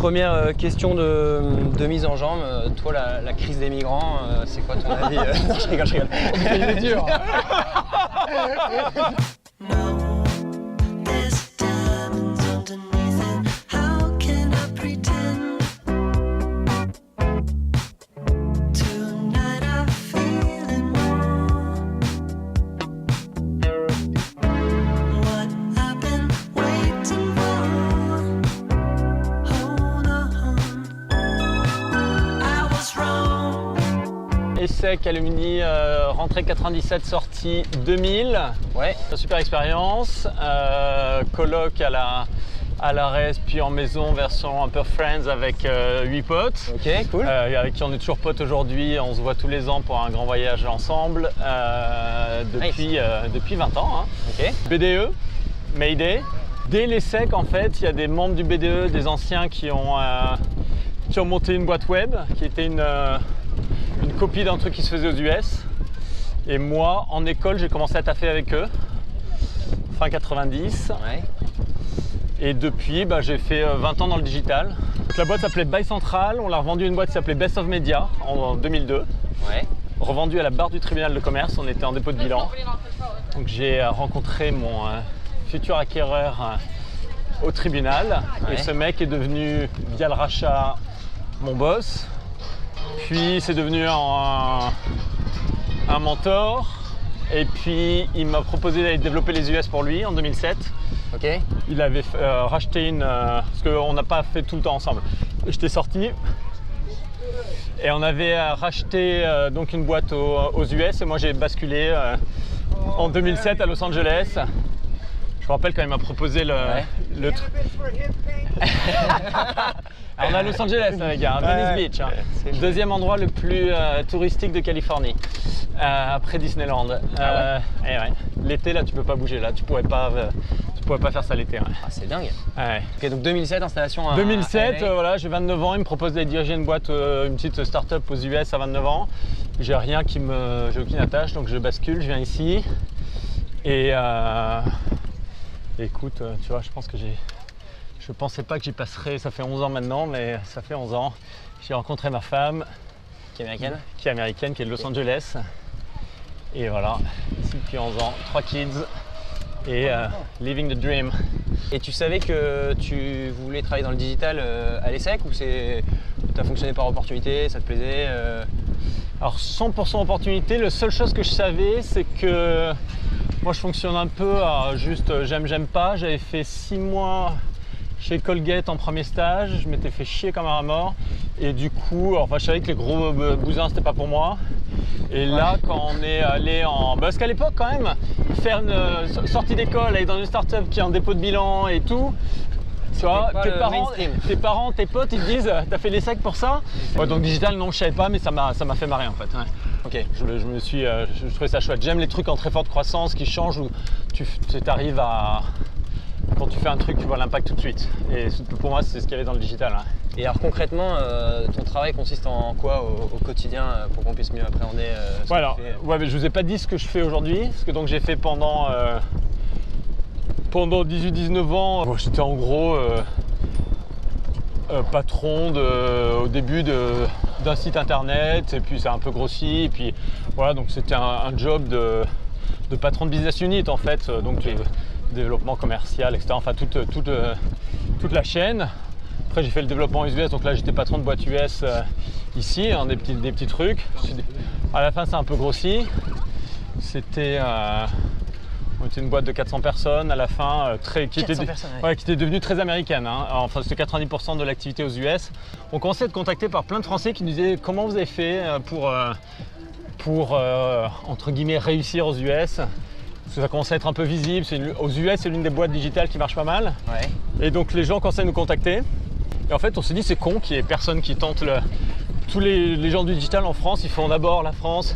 Première question de mise en jambe. Toi, la crise des migrants, c'est quoi ton avis? Non, je rigole, je rigole. Il est dur. ESSEC, Alumni, rentrée 97, sortie 2000. Ouais. Super expérience. Colloque à la RES, puis en maison, version un peu Friends avec 8 potes. Ok, cool. Avec qui on est toujours potes aujourd'hui. On se voit tous les ans pour un grand voyage ensemble depuis 20 ans. Hein. Ok. BDE, Mayday. Dès l'ESSEC, en fait, il y a des membres du BDE, des anciens qui ont monté une boîte web qui était une copie d'un truc qui se faisait aux US. Et moi, en école, j'ai commencé à taffer avec eux, fin 90. Ouais. Et depuis, j'ai fait 20 ans dans le digital. Donc, la boîte s'appelait Buy Central. On l'a revendue à une boîte qui s'appelait Best of Media en 2002. Ouais. Revendue à la barre du tribunal de commerce. On était en dépôt de bilan. Donc j'ai rencontré mon futur acquéreur au tribunal. Ouais. Et ce mec est devenu, via le rachat, mon boss. Puis c'est devenu un mentor. Et puis il m'a proposé d'aller développer les US pour lui en 2007. Ok. Il avait racheté parce qu'on n'a pas fait tout le temps ensemble. J'étais sorti et on avait racheté donc une boîte aux US et moi j'ai basculé en 2007 à Los Angeles. Je me rappelle quand il m'a proposé le truc. On est à Los Angeles, hein, les gars, Venice Beach, hein. Deuxième endroit le plus touristique de Californie, après Disneyland. Et ouais. L'été, là, tu peux pas bouger, là, tu pourrais pas faire ça l'été. Ouais. Ah, c'est dingue. Ouais. Ok, donc 2007, installation à 2007, LA. voilà, j'ai 29 ans, il me propose d'aller diriger une boîte, une petite start-up aux US à 29 ans. J'ai aucune attache, donc je bascule, je viens ici. Et écoute, tu vois, je pensais pas que j'y passerais, ça fait 11 ans maintenant, mais ça fait 11 ans. J'ai rencontré ma femme. Qui est américaine? Qui est américaine, qui est de Los Angeles. Et voilà, ici depuis 11 ans, 3 kids et living the dream. Et tu savais que tu voulais travailler dans le digital à l'ESSEC ou t'as fonctionné par opportunité, ça te plaisait Alors 100% opportunité, la seule chose que je savais, c'est que moi je fonctionne un peu à juste j'aime pas. J'avais fait 6 mois chez Colgate en premier stage, je m'étais fait chier comme un rat mort et du coup, je savais que les gros bousins c'était pas pour moi. Et là, quand on est allé parce qu'à l'époque quand même, faire une sortie d'école, aller dans une start-up qui est en dépôt de bilan et tout, tu vois, tes parents, tes potes, ils te disent t'as fait l'ESSEC pour ça? Ouais, donc digital, non, je savais pas, mais ça m'a fait marrer en fait. Ouais. Ok. Je trouvais ça chouette. J'aime les trucs en très forte croissance qui changent où tu arrives à. Quand tu fais un truc, tu vois l'impact tout de suite. Et pour moi, c'est ce qu'il y avait dans le digital. Hein. Et alors concrètement, ton travail consiste en quoi au quotidien pour qu'on puisse mieux appréhender ce que tu fais? Ouais, mais je vous ai pas dit ce que je fais aujourd'hui. Ce que donc j'ai fait pendant 18-19 ans. Bon, j'étais en gros patron au début d'un site internet. Et puis ça a un peu grossi. Et puis voilà, donc c'était un job de patron de business unit en fait. Donc développement commercial, etc. Enfin toute la chaîne. Après j'ai fait le développement US, donc là j'étais patron de boîte US ici, hein, des petits trucs. À la fin c'est un peu grossi. C'était une boîte de 400 personnes à la fin, qui était devenue très américaine. Hein. Enfin c'était 90% de l'activité aux US. On commençait à être contacté par plein de Français qui nous disaient comment vous avez fait pour entre guillemets réussir aux US. Parce que ça commence à être un peu visible. Aux US, c'est l'une des boîtes digitales qui marche pas mal. Ouais. Et donc les gens commençaient à nous contacter. Et en fait, on s'est dit c'est con qu'il y ait personne qui tente tous les gens du digital en France, ils font d'abord la France,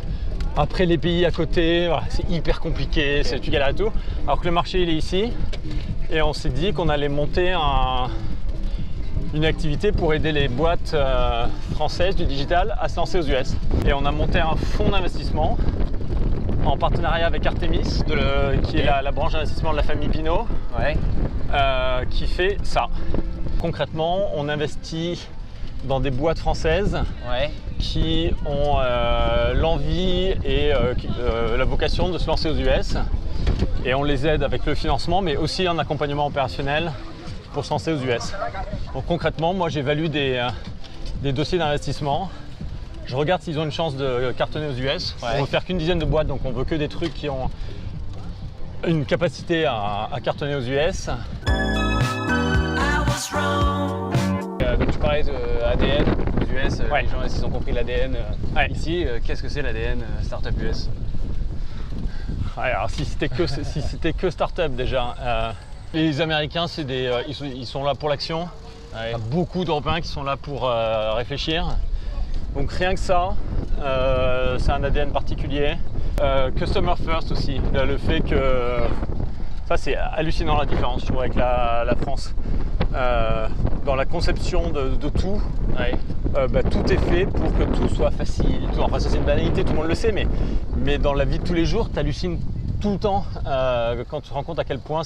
après les pays à côté. Voilà, c'est hyper compliqué, tu galères et tout. Alors que le marché il est ici. Et on s'est dit qu'on allait monter une activité pour aider les boîtes françaises du digital à se lancer aux US. Et on a monté un fonds d'investissement en partenariat avec Artemis, qui est la branche d'investissement de la famille Pinault, ouais. Qui fait ça. Concrètement, on investit dans des boîtes françaises Ouais. qui ont l'envie et la vocation de se lancer aux US. Et on les aide avec le financement, mais aussi un accompagnement opérationnel pour se lancer aux US. Donc concrètement, moi j'évalue des dossiers d'investissement. Je regarde s'ils ont une chance de cartonner aux US. Ouais. On veut faire qu'une dizaine de boîtes, donc on veut que des trucs qui ont une capacité à cartonner aux US. Donc tu parlais de ADN aux US, Ouais. les gens s'ils ont compris l'ADN Ouais. ici. Qu'est-ce que c'est l'ADN Startup US? Ouais, alors si c'était que start-up déjà, les Américains ils sont là pour l'action. Ouais. Il y a beaucoup d'Européens qui sont là pour réfléchir. Donc rien que ça, c'est un ADN particulier. Customer first aussi, le fait que ça c'est hallucinant la différence je trouve avec la France. Dans la conception de tout, Ouais. tout est fait pour que tout soit facile. Enfin ça c'est une banalité, tout le monde le sait, mais dans la vie de tous les jours, tu hallucines tout le temps quand tu te rends compte à quel point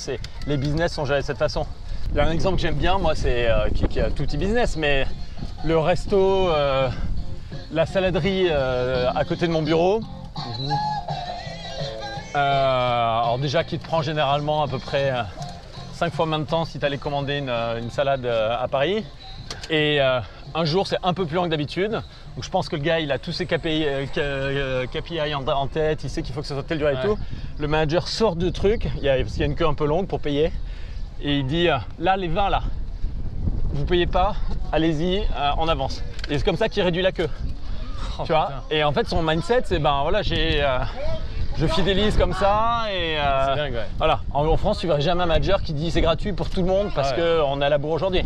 les business sont gérés de cette façon. Il y a un exemple que j'aime bien, moi, c'est qui a tout petit business, mais le resto, la saladerie à côté de mon bureau. Alors déjà qui te prend généralement à peu près 5 fois moins de temps si tu allais commander une salade à Paris. Et un jour c'est un peu plus long que d'habitude. Donc je pense que le gars il a tous ses KPI en tête, il sait qu'il faut que ça soit telle durée et tout. Le manager sort du truc, parce qu'il y a une queue un peu longue pour payer. Et il dit là les vins là, vous payez pas, allez-y en avance. Et c'est comme ça qu'il réduit la queue. Tu vois. Et en fait son mindset c'est je fidélise comme ça et C'est dingue, ouais. voilà. En France, tu verras jamais un manager qui dit c'est gratuit pour tout le monde parce qu'on est à la bourre aujourd'hui.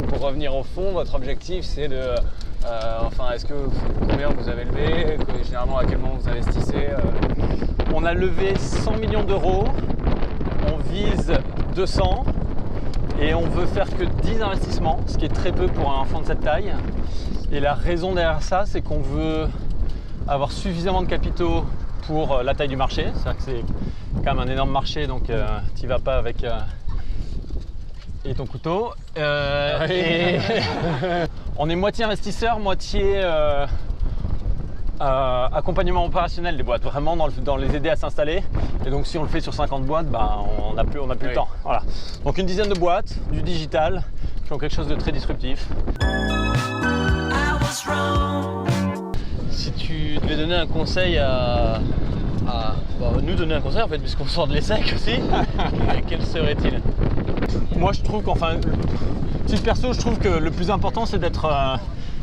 Pour revenir au fond, votre objectif c'est de. Est-ce que combien vous avez levé? Généralement, à quel moment vous investissez? On a levé 100 millions d'euros, on vise 200 et on veut faire que 10 investissements, ce qui est très peu pour un fonds de cette taille. Et la raison derrière ça, c'est qu'on veut avoir suffisamment de capitaux pour la taille du marché. C'est-à-dire que c'est quand même un énorme marché, donc tu n'y vas pas avec et ton couteau. Et on est moitié investisseur, moitié accompagnement opérationnel des boîtes, vraiment dans les aider à s'installer. Et donc si on le fait sur 50 boîtes, on n'a plus le temps. Voilà. Donc une dizaine de boîtes, du digital, qui ont quelque chose de très disruptif. Si tu devais donner un conseil nous donner un conseil en fait, puisqu'on sort de l'ESSEC aussi, quel serait-il? Moi je trouve titre perso, je trouve que le plus important c'est d'être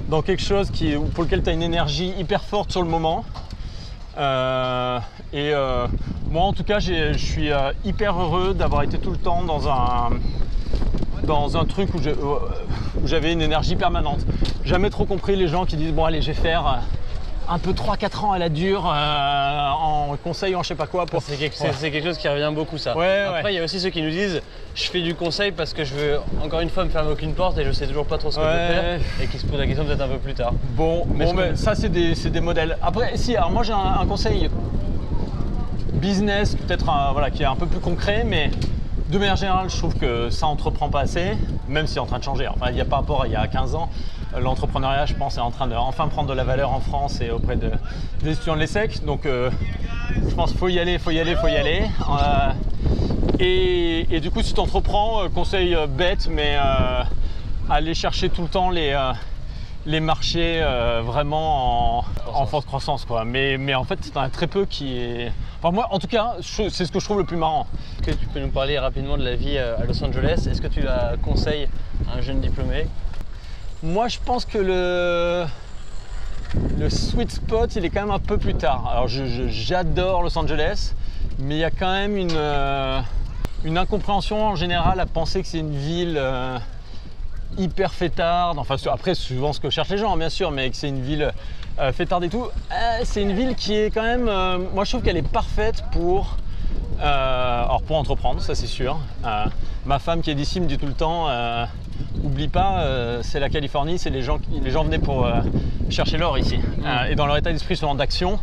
dans quelque chose pour lequel tu as une énergie hyper forte sur le moment. Moi en tout cas je suis hyper heureux d'avoir été tout le temps dans un truc où j'avais une énergie permanente. Jamais trop compris les gens qui disent bon allez je vais faire un peu 3-4 ans à la dure en conseil en je sais pas quoi. C'est quelque chose qui revient beaucoup ça. Après il y a aussi ceux qui nous disent je fais du conseil parce que je veux encore une fois me fermer aucune porte et je sais toujours pas trop ce que je veux faire et qui se posent la question peut-être un peu plus tard. Mais ça c'est des modèles. Après si, alors moi j'ai un conseil business peut-être qui est un peu plus concret, mais de manière générale je trouve que ça entreprend pas assez, même si c'est en train de changer. Enfin il y a par rapport à il y a 15 ans. L'entrepreneuriat, je pense, est en train de enfin prendre de la valeur en France et auprès des étudiants de l'ESSEC. Donc, je pense qu'il faut y aller. Et du coup, si tu entreprends, conseil bête, mais aller chercher tout le temps les marchés vraiment en forte croissance, quoi. Mais en fait, tu en as très peu qui est... Enfin, moi, en tout cas, c'est ce que je trouve le plus marrant. Est-ce que tu peux nous parler rapidement de la vie à Los Angeles? Est-ce que tu la conseilles à un jeune diplômé? Moi, je pense que le sweet spot, il est quand même un peu plus tard. Alors, j'adore Los Angeles, mais il y a quand même une incompréhension en général à penser que c'est une ville hyper fêtarde. Enfin, après, c'est souvent ce que cherchent les gens, bien sûr, mais que c'est une ville fêtarde et tout. C'est une ville qui est quand même... moi, je trouve qu'elle est parfaite pour entreprendre, ça c'est sûr. Ma femme qui est d'ici me dit tout le temps... Oublie pas, c'est la Californie, c'est les gens venaient pour chercher l'or ici. Et dans leur état d'esprit souvent d'action,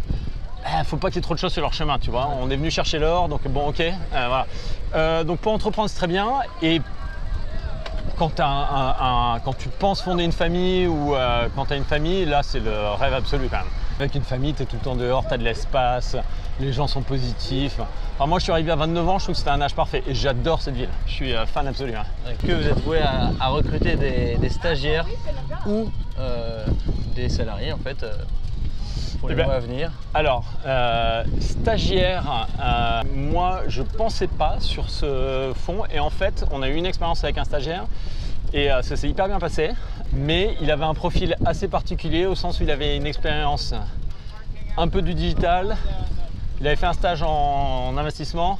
faut pas qu'il y ait trop de choses sur leur chemin, tu vois. On est venu chercher l'or, donc bon ok, voilà. Donc pour entreprendre c'est très bien. Et quand tu penses fonder une famille ou quand tu as une famille, là c'est le rêve absolu quand même. Avec une famille, tu es tout le temps dehors, tu as de l'espace, les gens sont positifs. Enfin, moi je suis arrivé à 29 ans, je trouve que c'était un âge parfait et j'adore cette ville. Je suis fan absolu. Hein. Que vous êtes voué à recruter des stagiaires ou des salariés en fait pour les mois à venir? Alors, stagiaire, moi je pensais pas sur ce fond et en fait on a eu une expérience avec un stagiaire et ça s'est hyper bien passé, mais il avait un profil assez particulier au sens où il avait une expérience un peu du digital, il avait fait un stage en investissement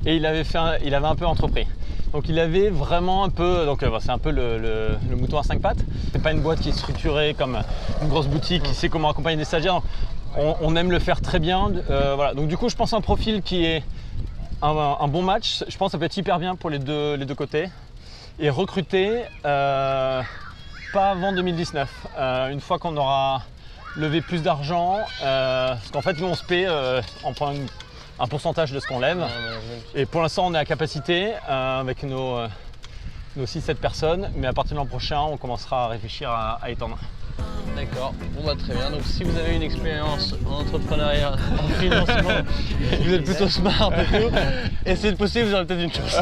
et il avait un peu entrepris. Donc il avait vraiment un peu, donc c'est un peu le mouton à 5 pattes. C'est pas une boîte qui est structurée comme une grosse boutique qui sait comment accompagner des stagiaires. On aime le faire très bien. Voilà. Donc du coup je pense un profil qui est un bon match. Je pense que ça peut être hyper bien pour les deux côtés. Et recruter pas avant 2019. Une fois qu'on aura levé plus d'argent, parce qu'en fait nous on se paie, on prend un pourcentage de ce qu'on lève. Et pour l'instant, on est à capacité avec nos 6-7 personnes, mais à partir de l'an prochain, on commencera à réfléchir à étendre. D'accord, bon bah très bien. Donc si vous avez une expérience en entrepreneuriat, en financement, vous êtes plutôt smart et tout, et c'est possible, vous aurez peut-être une chance.